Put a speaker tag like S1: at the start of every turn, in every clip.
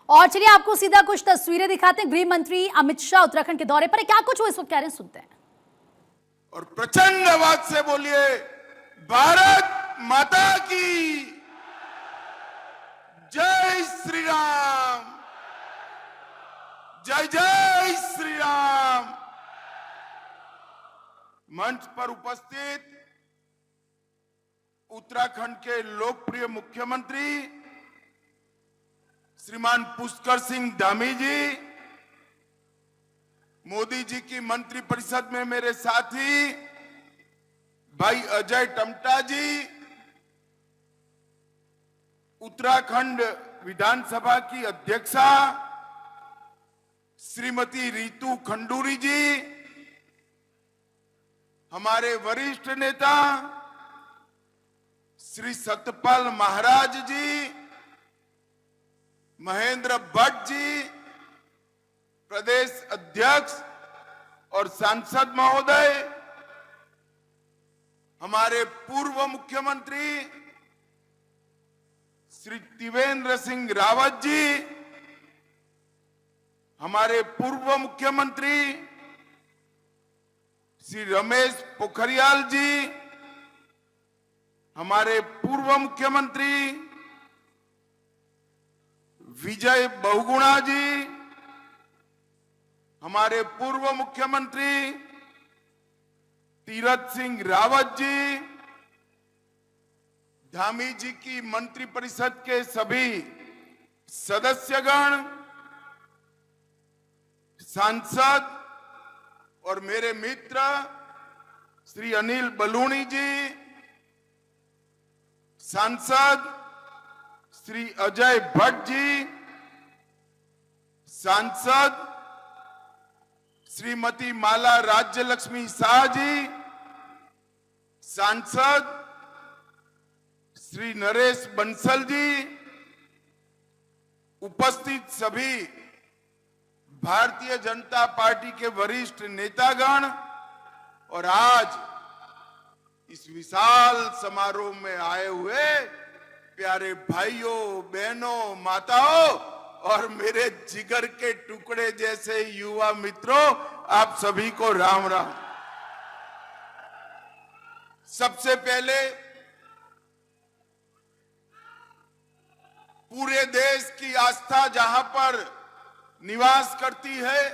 S1: और चलिए आपको सीधा कुछ तस्वीरें दिखाते हैं। गृह मंत्री अमित शाह उत्तराखंड के दौरे पर है, क्या कुछ वो इस वक्त कह रहे हैं, सुनते हैं।
S2: और प्रचंड आवाज से बोलिए, भारत माता की जय श्री राम, जय जय श्री राम। मंच पर उपस्थित उत्तराखंड के लोकप्रिय मुख्यमंत्री श्रीमान पुष्कर सिंह धामी जी, मोदी जी की मंत्रिपरिषद में मेरे साथी भाई अजय टमटा जी, उत्तराखंड विधानसभा की अध्यक्षा श्रीमती रितु खंडूरी जी, हमारे वरिष्ठ नेता श्री सतपाल महाराज जी, महेंद्र भट्ट जी, प्रदेश अध्यक्ष और सांसद महोदय, हमारे पूर्व मुख्यमंत्री श्री त्रिवेंद्र सिंह रावत जी, हमारे पूर्व मुख्यमंत्री श्री रमेश पोखरियाल जी, हमारे पूर्व मुख्यमंत्री विजय बहुगुणा जी, हमारे पूर्व मुख्यमंत्री तीरथ सिंह रावत जी, धामी जी की मंत्रिपरिषद के सभी सदस्यगण, सांसद और मेरे मित्र श्री अनिल बलूनी जी, सांसद श्री अजय भट्ट जी, सांसद श्रीमती माला राज्य लक्ष्मी शाह जी, सांसद श्री नरेश बंसल जी, उपस्थित सभी भारतीय जनता पार्टी के वरिष्ठ नेतागण और आज इस विशाल समारोह में आए हुए प्यारे भाइयों, बहनों, माताओं और मेरे जिगर के टुकड़े जैसे युवा मित्रों, आप सभी को राम राम। सबसे पहले पूरे देश की आस्था जहां पर निवास करती है,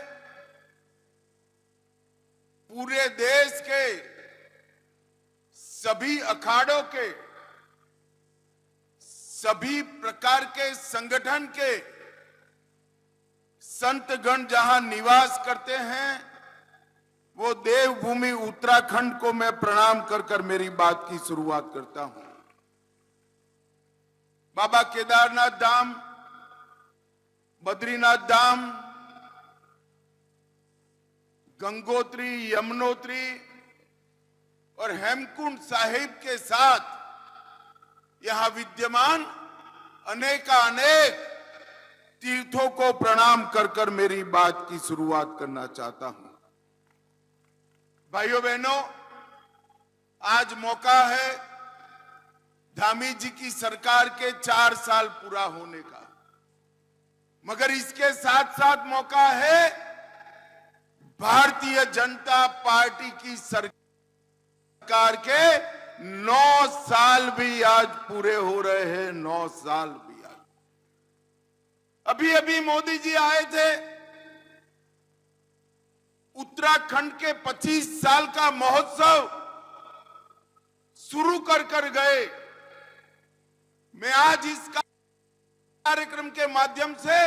S2: पूरे देश के सभी अखाड़ों के, सभी प्रकार के संगठन के संतगण जहां निवास करते हैं, वो देवभूमि उत्तराखंड को मैं प्रणाम कर कर मेरी बात की शुरुआत करता हूं। बाबा केदारनाथ धाम, बद्रीनाथ धाम, गंगोत्री, यमुनोत्री और हेमकुंड साहिब के साथ यहां विद्यमान अनेकानेक तीर्थों को प्रणाम कर कर मेरी बात की शुरुआत करना चाहता हूं। भाइयों बहनों, आज मौका है धामी जी की सरकार के 4 साल पूरा होने का, मगर इसके साथ साथ मौका है भारतीय जनता पार्टी की सरकार के 9 साल भी आज पूरे हो रहे हैं। 9 साल भी आज। अभी अभी मोदी जी आए थे, उत्तराखंड के 25 साल का महोत्सव शुरू कर कर गए। मैं आज इस कार्यक्रम के माध्यम से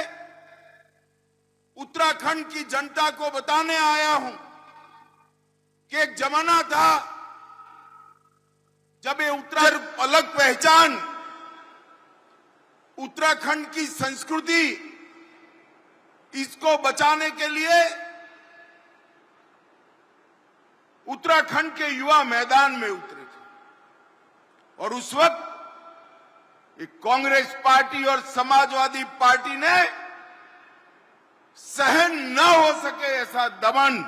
S2: उत्तराखंड की जनता को बताने आया हूं कि एक जमाना था जब ये उत्तराखंड अलग पहचान, उत्तराखंड की संस्कृति, इसको बचाने के लिए उत्तराखंड के युवा मैदान में उतरे थे। और उस वक्त एक कांग्रेस पार्टी और समाजवादी पार्टी ने सहन न हो सके ऐसा दमन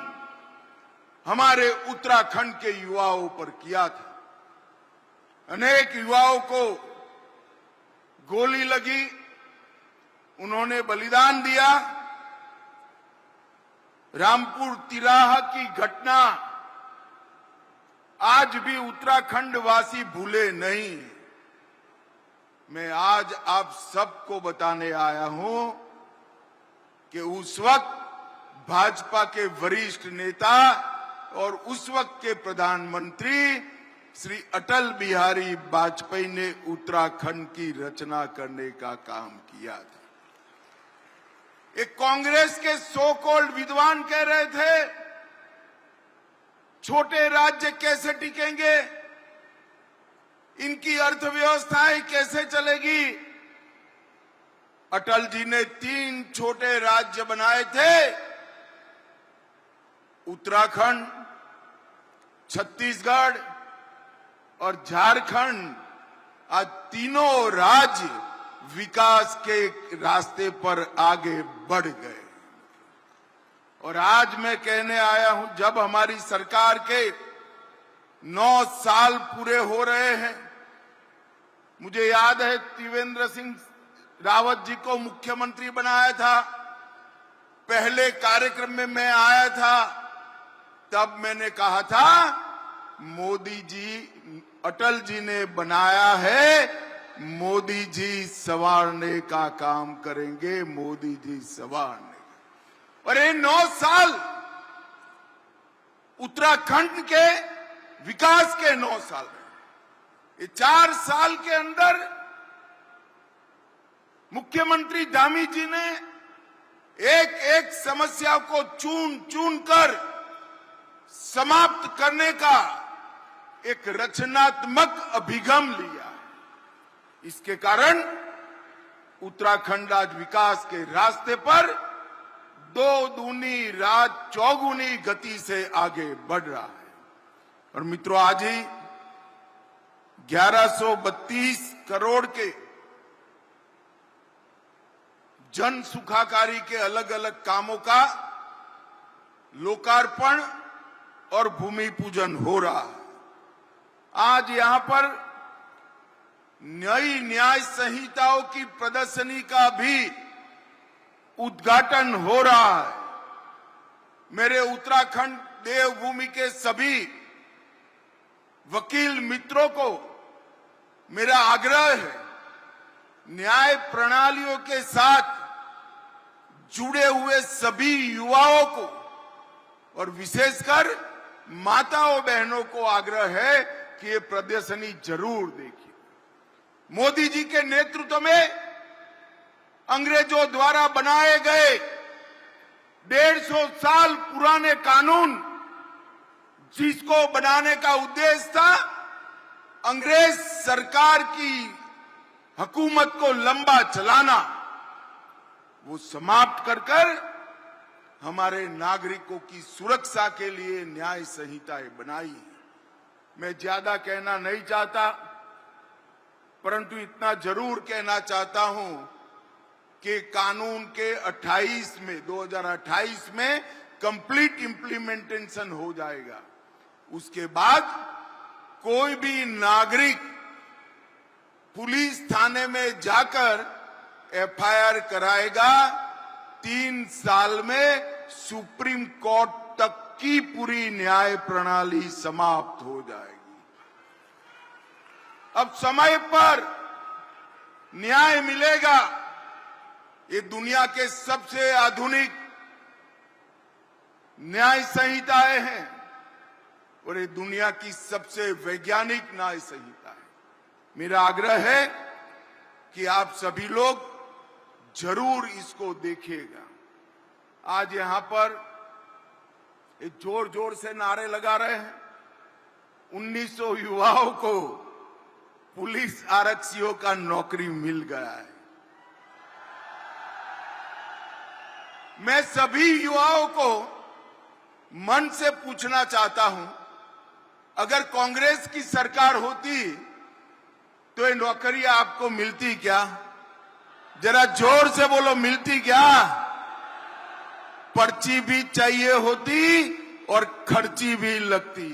S2: हमारे उत्तराखंड के युवाओं पर किया था। अनेक युवाओं को गोली लगी, उन्होंने बलिदान दिया। रामपुर तिराहा की घटना आज भी उत्तराखंड वासी भूले नहीं। मैं आज आप सबको बताने आया हूं कि उस वक्त भाजपा के वरिष्ठ नेता और उस वक्त के प्रधानमंत्री श्री अटल बिहारी वाजपेयी ने उत्तराखंड की रचना करने का काम किया था। एक कांग्रेस के सो कॉल्ड विद्वान कह रहे थे, छोटे राज्य कैसे टिकेंगे, इनकी अर्थव्यवस्थाएं कैसे चलेगी। अटल जी ने 3 छोटे राज्य बनाए थे, उत्तराखंड, छत्तीसगढ़ और झारखंड। आज तीनों राज्य विकास के रास्ते पर आगे बढ़ गए। और आज मैं कहने आया हूं, जब हमारी सरकार के 9 साल पूरे हो रहे हैं, मुझे याद है त्रिवेंद्र सिंह रावत जी को मुख्यमंत्री बनाया था। पहले कार्यक्रम में मैं आया था, तब मैंने कहा था मोदी जी, अटल जी ने बनाया है, मोदी जी संवारने का काम करेंगे, मोदी जी संवारने। और ये 9 साल उत्तराखंड के विकास के 9 साल हैं। ये 4 साल के अंदर मुख्यमंत्री धामी जी ने एक एक समस्या को चुन चुन कर समाप्त करने का एक रचनात्मक अभिगम लिया। इसके कारण उत्तराखंड आज विकास के रास्ते पर 2 दूनी रात चौगुनी गति से आगे बढ़ रहा है। और मित्रों, आज ही 1132 करोड़ के जन सुखाकारी के अलग अलग कामों का लोकार्पण और भूमि पूजन हो रहा है। आज यहां पर नई न्याय संहिताओं की प्रदर्शनी का भी उद्घाटन हो रहा है। मेरे उत्तराखंड देवभूमि के सभी वकील मित्रों को मेरा आग्रह है, न्याय प्रणालियों के साथ जुड़े हुए सभी युवाओं को और विशेषकर माताओं बहनों को आग्रह है कि ये प्रदर्शनी जरूर देखिए। मोदी जी के नेतृत्व में अंग्रेजों द्वारा बनाए गए 150 साल पुराने कानून, जिसको बनाने का उद्देश्य था अंग्रेज सरकार की हुकूमत को लंबा चलाना, वो समाप्त कर हमारे नागरिकों की सुरक्षा के लिए न्याय संहिताएं बनाई। मैं ज्यादा कहना नहीं चाहता, परंतु इतना जरूर कहना चाहता हूं कि कानून के 2028 में कंप्लीट इंप्लीमेंटेशन हो जाएगा। उसके बाद कोई भी नागरिक पुलिस थाने में जाकर एफआईआर कराएगा, 3 साल में सुप्रीम कोर्ट तक की पूरी न्याय प्रणाली समाप्त हो जाएगी। अब समय पर न्याय मिलेगा। ये दुनिया के सबसे आधुनिक न्याय संहिताएं हैं और ये दुनिया की सबसे वैज्ञानिक न्याय संहिता है। मेरा आग्रह है कि आप सभी लोग जरूर इसको देखिएगा। आज यहां पर जोर जोर से नारे लगा रहे हैं। 1900 युवाओं को पुलिस आरक्षियों का नौकरी मिल गया है। मैं सभी युवाओं को मन से पूछना चाहता हूं, अगर कांग्रेस की सरकार होती तो ये नौकरी आपको मिलती क्या? जरा जोर से बोलो, मिलती क्या? पर्ची भी चाहिए होती और खर्ची भी लगती,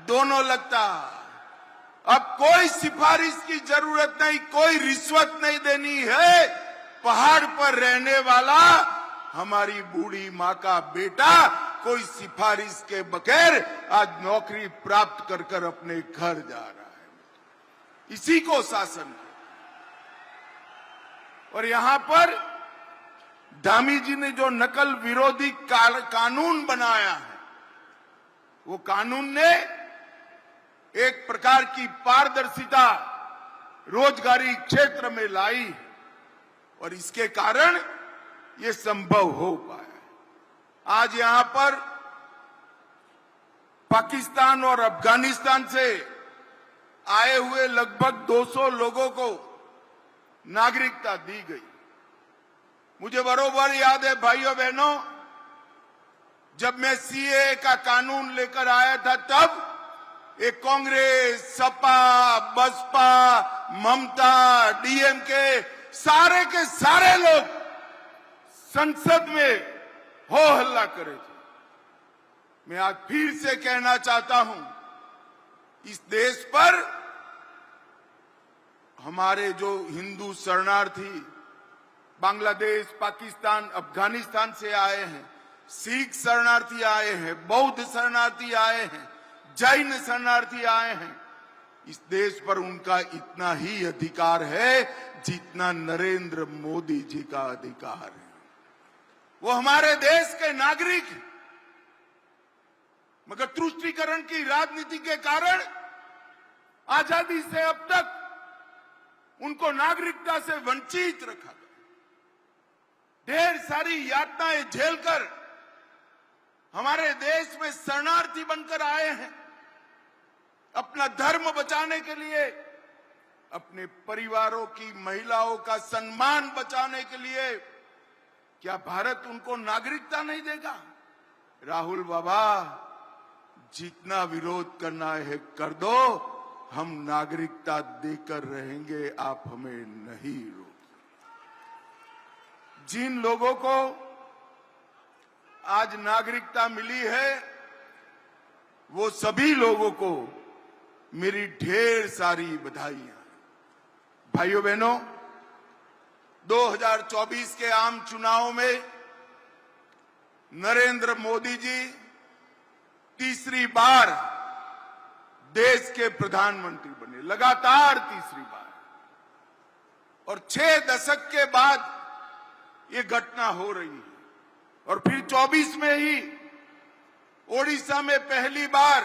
S2: दोनों लगता। अब कोई सिफारिश की जरूरत नहीं, कोई रिश्वत नहीं देनी है। पहाड़ पर रहने वाला हमारी बूढ़ी माँ का बेटा कोई सिफारिश के बगैर आज नौकरी प्राप्त कर कर अपने घर जा रहा है। इसी को शासन और यहां पर धामी जी ने जो नकल विरोधी कानून बनाया है, वो कानून ने एक प्रकार की पारदर्शिता रोजगारी क्षेत्र में लाई और इसके कारण ये संभव हो पाया। आज यहां पर पाकिस्तान और अफगानिस्तान से आए हुए लगभग 200 लोगों को नागरिकता दी गई। मुझे बरोबर याद है भाइयों बहनों, जब मैं सीए का कानून लेकर आया था तब एक कांग्रेस, सपा, बसपा, ममता, डीएमके सारे के सारे लोग संसद में हो हल्ला करे थे। मैं आज फिर से कहना चाहता हूं, इस देश पर हमारे जो हिंदू शरणार्थी बांग्लादेश, पाकिस्तान, अफगानिस्तान से आए हैं, सिख शरणार्थी आए हैं, बौद्ध शरणार्थी आए हैं, जैन शरणार्थी आए हैं, इस देश पर उनका इतना ही अधिकार है जितना नरेंद्र मोदी जी का अधिकार है। वो हमारे देश के नागरिक हैं, मगर तुष्टीकरण की राजनीति के कारण आजादी से अब तक उनको नागरिकता से वंचित रखा गया। ढेर सारी यातनाएं झेलकर हमारे देश में शरणार्थी बनकर आए हैं, अपना धर्म बचाने के लिए, अपने परिवारों की महिलाओं का सम्मान बचाने के लिए। क्या भारत उनको नागरिकता नहीं देगा? राहुल बाबा, जितना विरोध करना है कर दो, हम नागरिकता देकर रहेंगे, आप हमें नहीं रोक। जिन लोगों को आज नागरिकता मिली है, वो सभी लोगों को मेरी ढेर सारी बधाइयां। भाइयों बहनों, 2024 के आम चुनाव में नरेंद्र मोदी जी तीसरी बार देश के प्रधानमंत्री बने, लगातार तीसरी बार, और 6 दशक के बाद ये घटना हो रही है। और फिर 24 में ही ओडिशा में पहली बार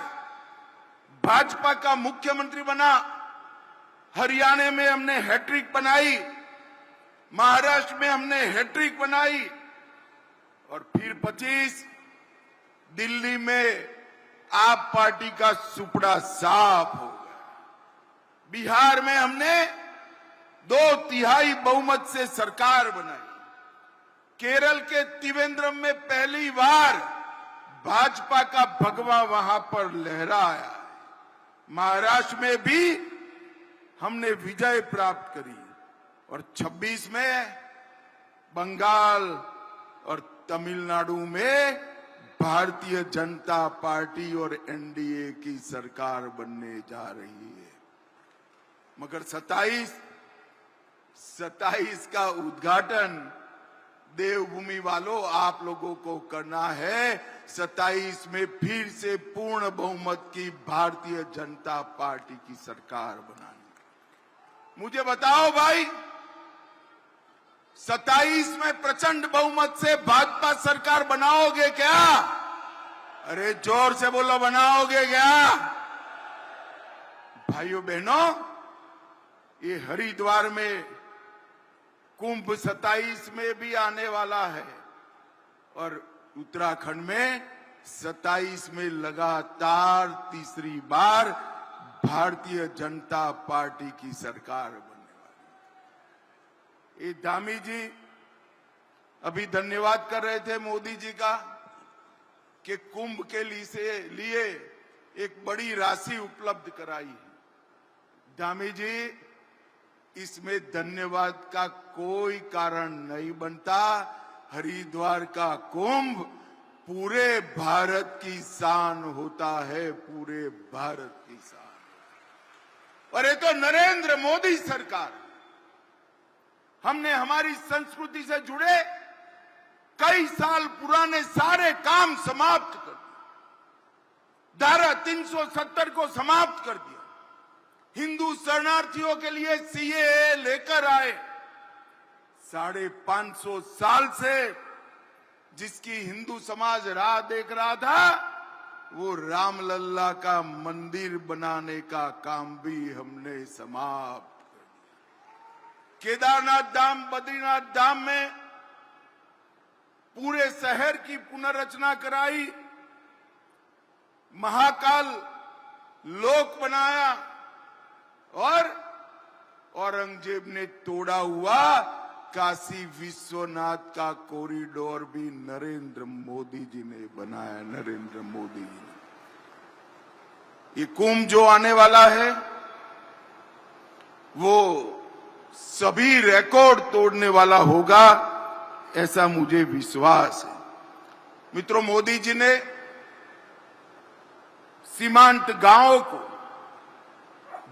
S2: भाजपा का मुख्यमंत्री बना, हरियाणा में हमने हैट्रिक बनाई, महाराष्ट्र में हमने हैट्रिक बनाई, और फिर 25 दिल्ली में आप पार्टी का सुपड़ा साफ हो गया। बिहार में हमने 2/3 बहुमत से सरकार बनाई। केरल के त्रिवेंद्रम में पहली बार भाजपा का भगवा वहां पर लहराया। महाराष्ट्र में भी हमने विजय प्राप्त करी, और 26 में बंगाल और तमिलनाडु में भारतीय जनता पार्टी और एनडीए की सरकार बनने जा रही है। मगर 27 का उद्घाटन देवभूमि वालों आप लोगों को करना है। 27 में फिर से पूर्ण बहुमत की भारतीय जनता पार्टी की सरकार बनानी। मुझे बताओ भाई, 27 में प्रचंड बहुमत से भाजपा सरकार बनाओगे क्या? अरे जोर से बोलो, बनाओगे क्या? भाइयों बहनों, ये हरिद्वार में कुंभ 27 में भी आने वाला है, और उत्तराखंड में 27 में लगातार तीसरी बार भारतीय जनता पार्टी की सरकार बनने वाली। ये धामी जी अभी धन्यवाद कर रहे थे मोदी जी का कि कुंभ के लिए एक बड़ी राशि उपलब्ध कराई। धामी जी, इसमें धन्यवाद का कोई कारण नहीं बनता। हरिद्वार का कुंभ पूरे भारत की शान होता है, पूरे भारत की शान। और ये तो नरेंद्र मोदी सरकार, हमने हमारी संस्कृति से जुड़े कई साल पुराने सारे काम समाप्त कर दिए। धारा 370 को समाप्त कर दिया। हिंदू शरणार्थियों के लिए सीएए लेकर आए। 550 साल से जिसकी हिंदू समाज राह देख रहा था, वो रामलल्ला का मंदिर बनाने का काम भी हमने समाप्त कर दिया। केदारनाथ धाम, बद्रीनाथ धाम में पूरे शहर की पुनर्रचना कराई, महाकाल लोक बनाया और औरंगजेब ने तोड़ा हुआ काशी विश्वनाथ का कॉरिडोर भी नरेंद्र मोदी जी ने बनाया। नरेंद्र मोदी जी ने। ये कुंभ जो आने वाला है वो सभी रिकॉर्ड तोड़ने वाला होगा, ऐसा मुझे विश्वास है। मित्रों, मोदी जी ने सीमांत गांवों को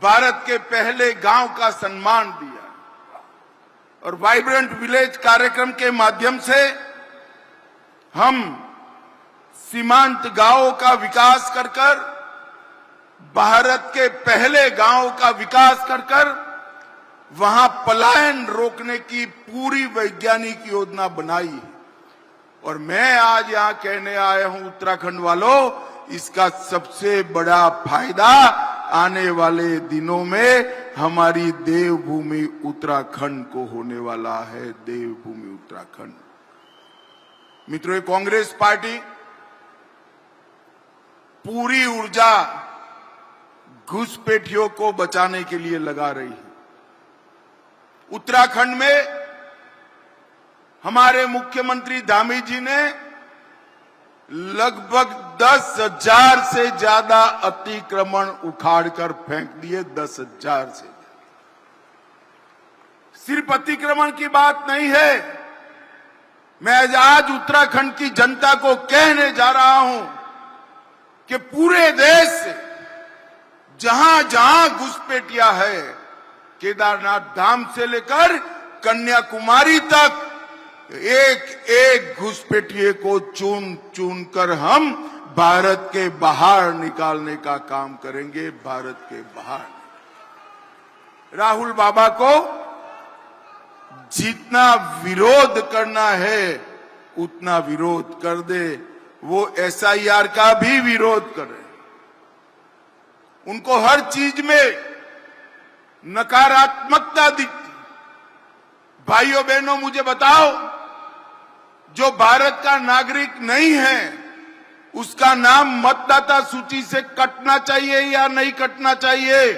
S2: भारत के पहले गांव का सम्मान दिया और वाइब्रेंट विलेज कार्यक्रम के माध्यम से हम सीमांत गांवों का विकास कर कर भारत के पहले गांव का विकास कर कर वहां पलायन रोकने की पूरी वैज्ञानिक योजना बनाई है। और मैं आज यहां कहने आया हूं उत्तराखंड वालों, इसका सबसे बड़ा फायदा आने वाले दिनों में हमारी देवभूमि उत्तराखंड को होने वाला है। देवभूमि उत्तराखंड। मित्रों, ये कांग्रेस पार्टी पूरी ऊर्जा घुसपैठियों को बचाने के लिए लगा रही है। उत्तराखंड में हमारे मुख्यमंत्री धामी जी ने लगभग 10,000 से ज्यादा अतिक्रमण उखाड़कर फेंक दिए। 10,000 से। सिर्फ अतिक्रमण की बात नहीं है, मैं आज उत्तराखंड की जनता को कहने जा रहा हूं कि पूरे देश से जहां जहां घुसपैठिया है, केदारनाथ धाम से लेकर कन्याकुमारी तक, एक एक घुसपैठिए को चुन चुन कर हम भारत के बाहर निकालने का काम करेंगे। भारत के बाहर। राहुल बाबा को जितना विरोध करना है उतना विरोध कर दे। वो एसआईआर का भी विरोध करे। उनको हर चीज में नकारात्मकता दिखती। भाइयों बहनों, मुझे बताओ, जो भारत का नागरिक नहीं है उसका नाम मतदाता सूची से कटना चाहिए या नहीं कटना चाहिए?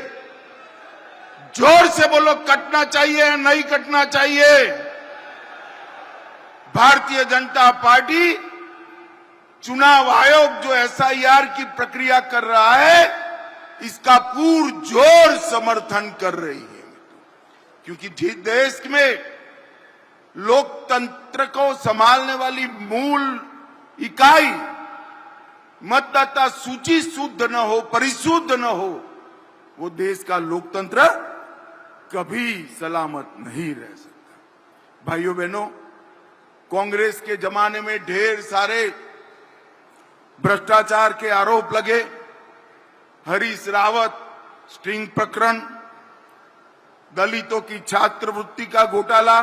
S2: जोर से बोलो, कटना चाहिए या नहीं कटना चाहिए? भारतीय जनता पार्टी चुनाव आयोग जो एसआईआर की प्रक्रिया कर रहा है, इसका पुरजोर समर्थन कर रही है। क्योंकि जिस देश में लोकतंत्र को संभालने वाली मूल इकाई मतदाता सूची शुद्ध न हो, परिशुद्ध न हो, वो देश का लोकतंत्र कभी सलामत नहीं रह सकता। भाइयों बहनों, कांग्रेस के जमाने में ढेर सारे भ्रष्टाचार के आरोप लगे। हरीश रावत स्टिंग प्रकरण, दलितों की छात्रवृत्ति का घोटाला,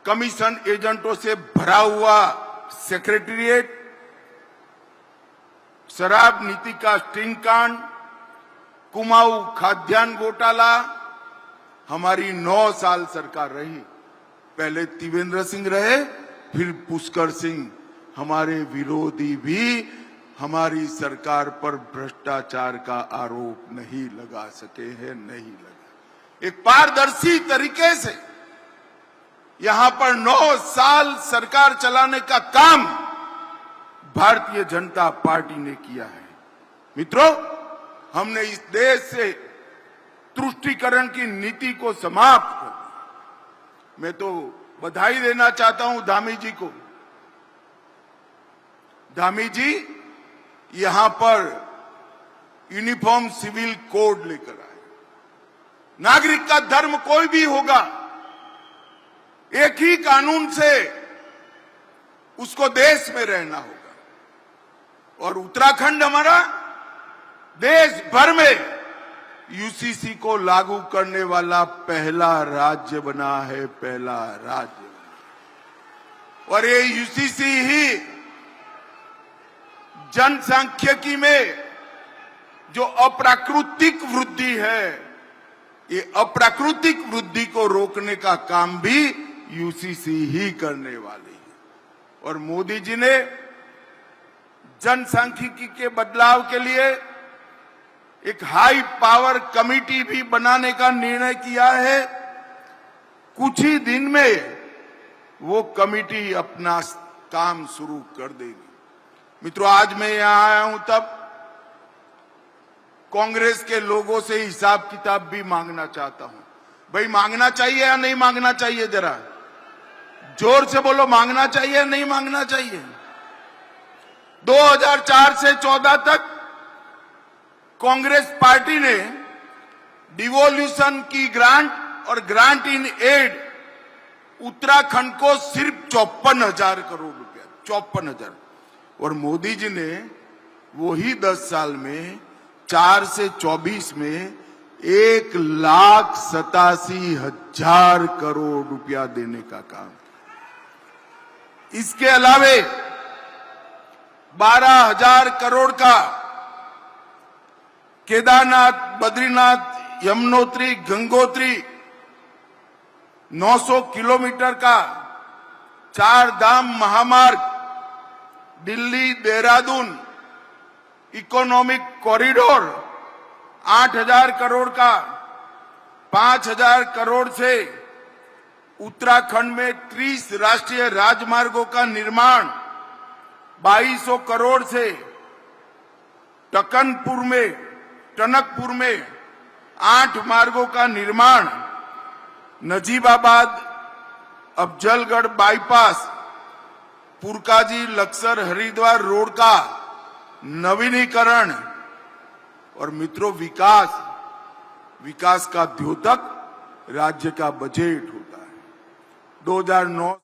S2: कमीशन एजेंटों से भरा हुआ सेक्रेटेरिएट, शराब नीति का स्टिंग कांड, कुमाऊं खाद्यान्न घोटाला। हमारी 9 साल सरकार रही। पहले त्रिवेंद्र सिंह रहे, फिर पुष्कर सिंह। हमारे विरोधी भी हमारी सरकार पर भ्रष्टाचार का आरोप नहीं लगा सके हैं, नहीं लगा। एक पारदर्शी तरीके से यहां पर 9 साल सरकार चलाने का काम भारतीय जनता पार्टी ने किया है। मित्रों, हमने इस देश से तुष्टीकरण की नीति को समाप्त कर दिया। मैं तो बधाई देना चाहता हूं धामी जी को। धामी जी यहां पर यूनिफॉर्म सिविल कोड लेकर आए। नागरिक का धर्म कोई भी होगा, एक ही कानून से उसको देश में रहना होगा। और उत्तराखंड हमारा देश भर में यूसीसी को लागू करने वाला पहला राज्य बना है, पहला राज्य बना। और ये यूसीसी ही जनसांख्यिकी में जो अप्राकृतिक वृद्धि है, ये अप्राकृतिक वृद्धि को रोकने का काम भी यूसीसी ही करने वाली है। और मोदी जी ने जनसांख्यिकी के बदलाव के लिए एक हाई पावर कमेटी भी बनाने का निर्णय किया है। कुछ ही दिन में वो कमेटी अपना काम शुरू कर देगी। मित्रों, आज मैं यहां आया हूं तब कांग्रेस के लोगों से हिसाब किताब भी मांगना चाहता हूं। भाई, मांगना चाहिए या नहीं मांगना चाहिए? जरा जोर से बोलो, मांगना चाहिए या नहीं मांगना चाहिए? 2004 से 14 तक कांग्रेस पार्टी ने डिवोल्यूशन की ग्रांट और ग्रांट इन एड उत्तराखंड को सिर्फ 54,000 करोड़ रुपया, 54,000। और मोदी जी ने वही 10 साल में 4 से 24 में 1,87,000 करोड़ रुपया देने का काम। इसके अलावे 12,000 करोड़ का केदारनाथ, बद्रीनाथ, यमुनोत्री, गंगोत्री 900 किलोमीटर का 4 धाम महामार्ग, दिल्ली देहरादून इकोनॉमिक कॉरिडोर 8,000 करोड़ का, 5,000 करोड़ से उत्तराखंड में 30 राष्ट्रीय राजमार्गों का निर्माण, 2200 करोड़ से टनकपुर में 8 मार्गों का निर्माण, नजीबाबाद अफजलगढ़ बाईपास, पुरकाजी लक्सर हरिद्वार रोड का नवीनीकरण। और मित्रों, विकास का द्योतक राज्य का बजट होता है। 2009